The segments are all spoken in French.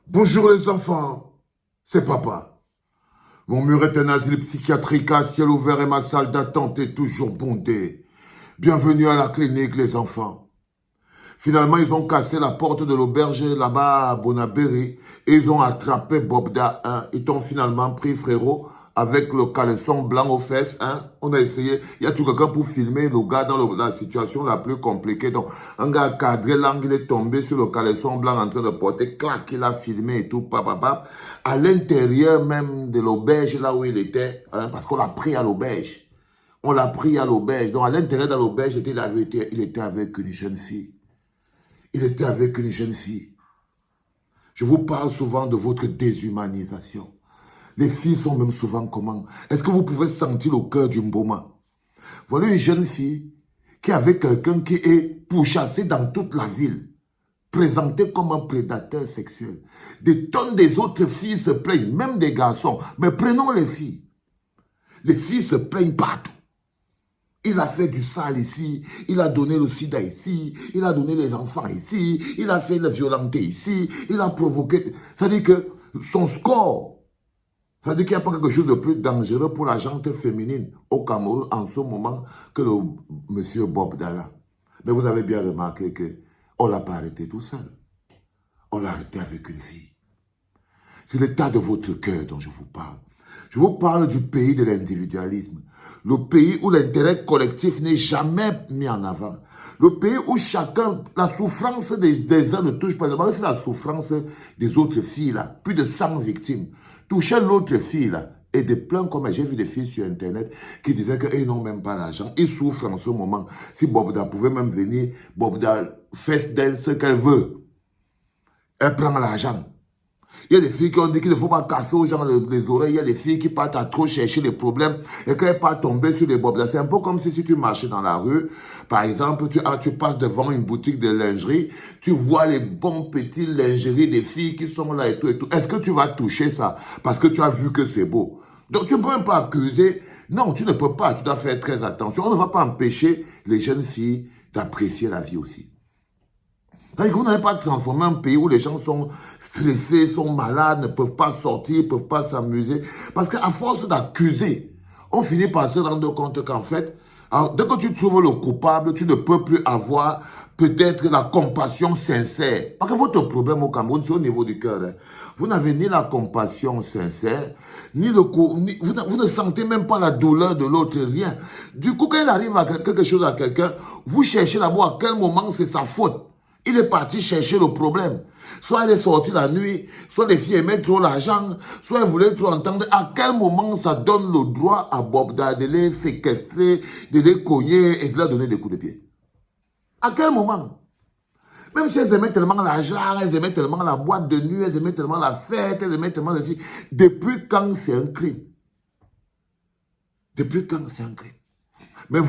Bonjour les enfants, c'est papa. Mon mur est un asile psychiatrique à ciel ouvert et ma salle d'attente est toujours bondée. Bienvenue à la clinique les enfants. Finalement, ils ont cassé la porte de l'auberge là-bas à Bonaberry et ils ont attrapé Bobda. Ils t'ont finalement pris frérot avec le caleçon blanc aux fesses. On a essayé, il y a tout quelqu'un pour filmer le gars dans la situation la plus compliquée. Donc, un gars cadré, l'angle, il est tombé sur le caleçon blanc en train de porter, clac, il a filmé et tout, papa. À l'intérieur même de l'auberge là où il était, parce qu'on l'a pris à l'auberge. On l'a pris à l'auberge. Donc, à l'intérieur de l'auberge, il était avec une jeune fille. Il était avec une jeune fille. Je vous parle souvent de votre déshumanisation. Les filles sont même souvent comment? Est-ce que vous pouvez sentir le cœur du Mboma? Voilà une jeune fille qui est avec quelqu'un qui est pourchassé dans toute la ville, présenté comme un prédateur sexuel. Des tonnes des autres filles se plaignent, même des garçons. Mais prenons les filles. Les filles se plaignent partout. Il a fait du sale ici, il a donné le sida ici, il a donné les enfants ici, il a fait la violenté ici, il a provoqué... Ça veut dire que son score, ça veut dire qu'il n'y a pas quelque chose de plus dangereux pour la gente féminine au Cameroun en ce moment que le monsieur Bob Dalla. Mais vous avez bien remarqué qu'on ne l'a pas arrêté tout seul. On l'a arrêté avec une fille. C'est l'état de votre cœur dont je vous parle. Je vous parle du pays de l'individualisme. Le pays où l'intérêt collectif n'est jamais mis en avant. Le pays où chacun, la souffrance des uns ne touche pas. C'est la souffrance des autres filles là. Plus de 100 victimes. Toucher l'autre fille là. Et des plaintes comme j'ai vu des filles sur internet qui disaient qu'ils n'ont même pas l'argent. Ils souffrent en ce moment. Si Bobda pouvait même venir, Bobda fait d'elle ce qu'elle veut. Elle prend l'argent. Il y a des filles qui ont dit qu'il ne faut pas casser aux gens les oreilles. Il y a des filles qui partent à trop chercher les problèmes et quand elles partent tomber sur les bobs. C'est un peu comme si tu marchais dans la rue. Par exemple, tu passes devant une boutique de lingerie. Tu vois les bons petits lingeries des filles qui sont là et tout et tout. Est-ce que tu vas toucher ça parce que tu as vu que c'est beau? Donc tu ne peux même pas accuser. Non, tu ne peux pas. Tu dois faire très attention. On ne va pas empêcher les jeunes filles d'apprécier la vie aussi. Vous n'allez pas transformer un pays où les gens sont stressés, sont malades, ne peuvent pas sortir, ne peuvent pas s'amuser. Parce qu'à force d'accuser, on finit par se rendre compte qu'en fait, dès que tu trouves le coupable, tu ne peux plus avoir peut-être la compassion sincère. Parce que votre problème au Cameroun, c'est au niveau du cœur. Vous n'avez ni la compassion sincère, ni vous ne sentez même pas la douleur de l'autre, rien. Du coup, quand il arrive à quelque chose à quelqu'un, vous cherchez d'abord à quel moment c'est sa faute. Il est parti chercher le problème. Soit elle est sortie la nuit, soit les filles aimaient trop l'argent, soit elles voulaient trop entendre. À quel moment ça donne le droit à Bobda de les séquestrer, de les cogner et de leur donner des coups de pied? À quel moment? Même si elles aimaient tellement l'argent, elles aimaient tellement la boîte de nuit, elles aimaient tellement la fête, elles aimaient tellement les filles. Depuis quand c'est un crime? Depuis quand c'est un crime? Mais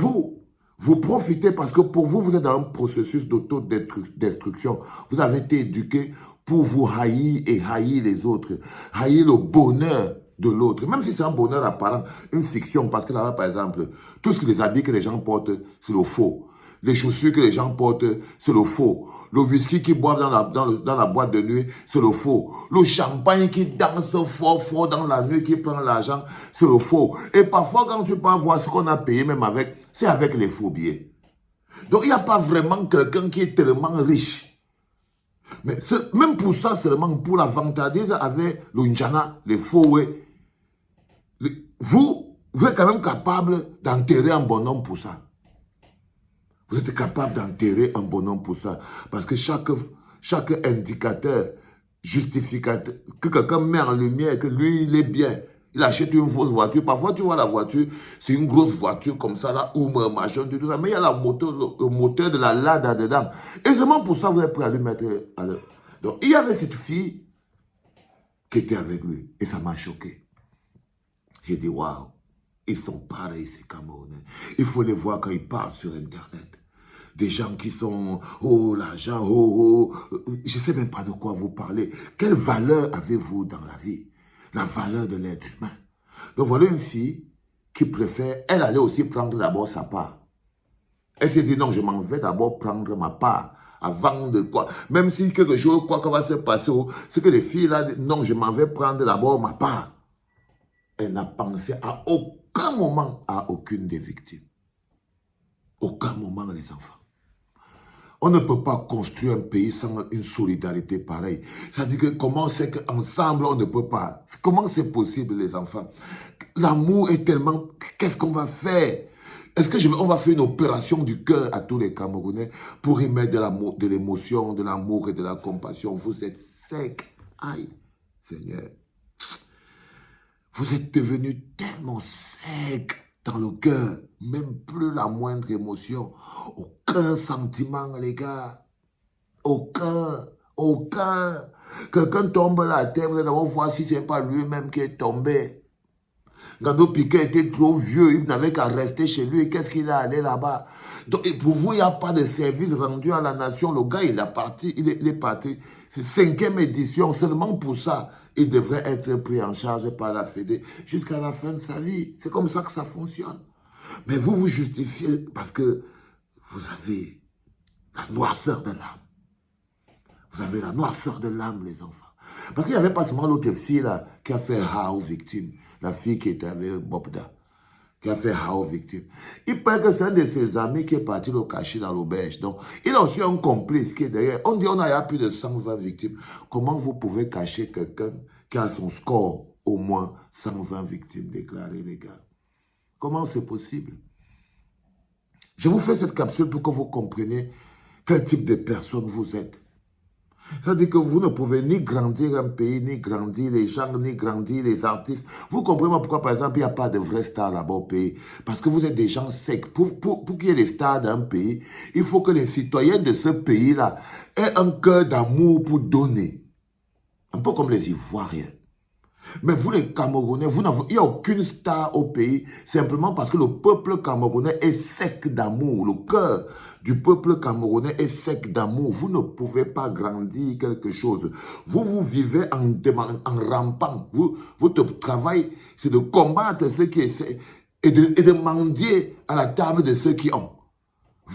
vous profitez parce que pour vous, vous êtes dans un processus d'autodestruction. Vous avez été éduqué pour vous haïr et haïr les autres. Haïr le bonheur de l'autre. Même si c'est un bonheur apparent, une fiction. Parce que là, par exemple, tout ce que les habits que les gens portent, c'est le faux. Les chaussures que les gens portent, c'est le faux. Le whisky qu'ils boivent dans la boîte de nuit, c'est le faux. Le champagne qui danse fort dans la nuit, qui prend l'argent, c'est le faux. Et parfois, quand tu peux voir ce qu'on a payé même avec, c'est avec les faux billets. Donc, il n'y a pas vraiment quelqu'un qui est tellement riche. Mais même pour ça, seulement pour la vantardise avec le njana, les faux, ouais. Vous êtes quand même capable d'enterrer un bonhomme pour ça. Vous êtes capable d'enterrer un bonhomme pour ça. Parce que chaque indicateur, justificateur, que quelqu'un met en lumière, que lui, il est bien. Il achète une fausse voiture. Parfois, tu vois la voiture, c'est une grosse voiture comme ça, là, ou machin, tout ça. Mais il y a le moteur de la Lada dedans. Et seulement pour ça, vous êtes prêt à lui mettre à l'heure. Donc, il y avait cette fille qui était avec lui. Et ça m'a choqué. J'ai dit, waouh, ils sont pareils, ces Camerounais. Il faut les voir quand ils parlent sur Internet. Des gens qui sont, oh, l'argent, je ne sais même pas de quoi vous parlez. Quelle valeur avez-vous dans la vie? La valeur de l'être humain. Donc voilà une fille qui préfère, elle allait aussi prendre d'abord sa part. Elle s'est dit, non, je m'en vais d'abord prendre ma part avant de quoi. Même si quelque chose, quoi que va se passer, c'est que les filles là, non, je m'en vais prendre d'abord ma part. Elle n'a pensé à aucun moment à aucune des victimes. Aucun moment, les enfants. On ne peut pas construire un pays sans une solidarité pareille. Ça dit que comment c'est qu'ensemble on ne peut pas. Comment c'est possible, les enfants? L'amour est tellement... Qu'est-ce qu'on va faire? Est-ce que on va faire une opération du cœur à tous les Camerounais pour y mettre de l'émotion, de l'amour et de la compassion? Vous êtes secs. Aïe, Seigneur. Vous êtes devenus tellement secs dans le cœur, même plus la moindre émotion, aucun sentiment, les gars. Aucun. Quelqu'un tombe à terre, vous allez voir si ce n'est pas lui-même qui est tombé. Gando Piquet était trop vieux, il n'avait qu'à rester chez lui. Qu'est-ce qu'il est allé là-bas? Donc, pour vous, il n'y a pas de service rendu à la nation. Le gars, il est parti. C'est 5e édition. Seulement pour ça, il devrait être pris en charge par la Fédé jusqu'à la fin de sa vie. C'est comme ça que ça fonctionne. Mais vous vous justifiez parce que vous avez la noirceur de l'âme. Vous avez la noirceur de l'âme, les enfants. Parce qu'il n'y avait pas seulement l'autre fille là qui a fait ha aux victimes. La fille qui était avec Bobda, qui a fait ha aux victimes. Il paraît que c'est un de ses amis qui est parti le cacher dans l'auberge. Donc, il a aussi un complice qui est derrière. On dit qu'on a plus de 120 victimes. Comment vous pouvez cacher quelqu'un qui a son score au moins 120 victimes déclarées, les gars? Comment c'est possible? Je vous fais cette capsule pour que vous compreniez quel type de personne vous êtes. C'est-à-dire que vous ne pouvez ni grandir un pays, ni grandir les gens, ni grandir les artistes. Vous comprenez pourquoi, par exemple, il n'y a pas de vrais stars là-bas au pays? Parce que vous êtes des gens secs. Pour qu'il y ait des stars dans un pays, il faut que les citoyens de ce pays-là aient un cœur d'amour pour donner. Un peu comme les Ivoiriens. Mais vous, les Camerounais, il n'y a aucune star au pays, simplement parce que le peuple camerounais est sec d'amour. Le cœur du peuple camerounais est sec d'amour. Vous ne pouvez pas grandir quelque chose. Vous vivez en rampant. Votre travail, c'est de combattre ceux qui essaient et de mendier à la table de ceux qui ont.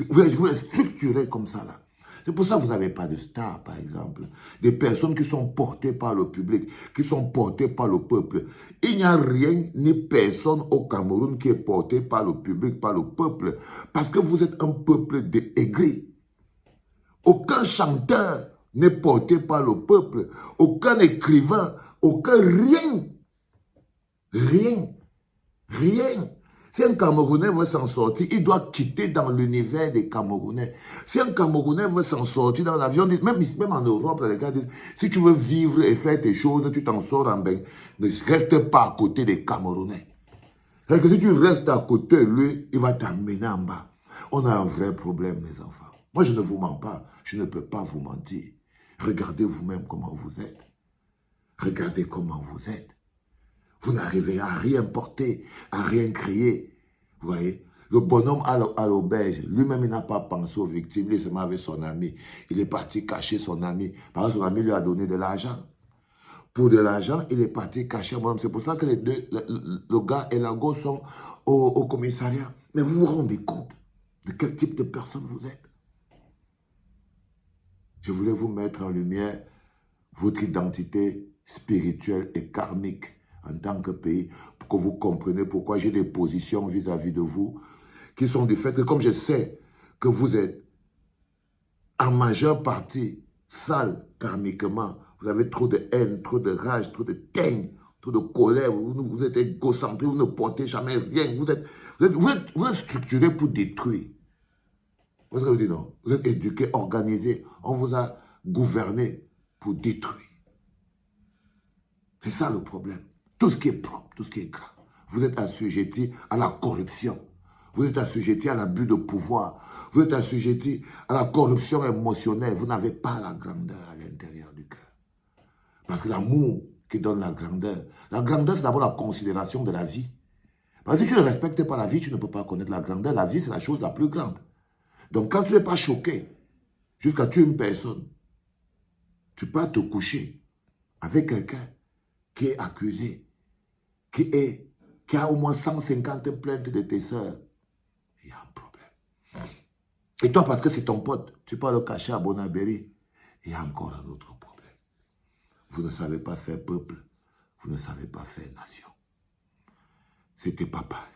Vous êtes structuré comme ça, là. C'est pour ça que vous n'avez pas de stars, par exemple. Des personnes qui sont portées par le public, qui sont portées par le peuple. Il n'y a rien ni personne au Cameroun qui est porté par le public, par le peuple. Parce que vous êtes un peuple aigri. Aucun chanteur n'est porté par le peuple. Aucun écrivain, aucun rien. Rien. Si un Camerounais veut s'en sortir, il doit quitter dans l'univers des Camerounais. Si un Camerounais veut s'en sortir dans l'avion, même en Europe, les gars disent, si tu veux vivre et faire tes choses, tu t'en sors en bain. Ne reste pas à côté des Camerounais. C'est-à-dire que si tu restes à côté, lui, il va t'amener en bas. On a un vrai problème, les enfants. Moi, je ne vous mens pas. Je ne peux pas vous mentir. Regardez vous-même comment vous êtes. Regardez comment vous êtes. Vous n'arrivez à rien porter, à rien crier. Vous voyez? Le bonhomme à l'auberge, lui-même, il n'a pas pensé aux victimes. Il est seulement avec son ami. Il est parti cacher son ami. Parce que son ami lui a donné de l'argent. Pour de l'argent, il est parti cacher moi-même. C'est pour ça que les deux, le gars et la go sont au commissariat. Mais vous vous rendez compte de quel type de personne vous êtes? Je voulais vous mettre en lumière votre identité spirituelle et karmique en tant que pays, pour que vous compreniez pourquoi j'ai des positions vis-à-vis de vous, qui sont du fait que comme je sais que vous êtes en majeure partie sale karmiquement, vous avez trop de haine, trop de rage, trop de teigne, trop de colère, vous êtes égocentré, vous ne portez jamais rien, vous êtes structuré pour détruire. Vous avez dit non, vous êtes éduqué, organisé, on vous a gouverné pour détruire. C'est ça le problème. Tout ce qui est propre, tout ce qui est grand. Vous êtes assujetti à la corruption. Vous êtes assujetti à l'abus de pouvoir. Vous êtes assujetti à la corruption émotionnelle. Vous n'avez pas la grandeur à l'intérieur du cœur. Parce que l'amour qui donne la grandeur, c'est d'abord la considération de la vie. Parce que si tu ne respectes pas la vie, tu ne peux pas connaître la grandeur. La vie, c'est la chose la plus grande. Donc quand tu n'es pas choqué jusqu'à tuer une personne, tu peux te coucher avec quelqu'un qui est accusé, qui a au moins 150 plaintes de tes sœurs, il y a un problème. Et toi, parce que c'est ton pote, tu peux le cacher à Bonabéry. Il y a encore un autre problème. Vous ne savez pas faire peuple, vous ne savez pas faire nation. C'était Papa.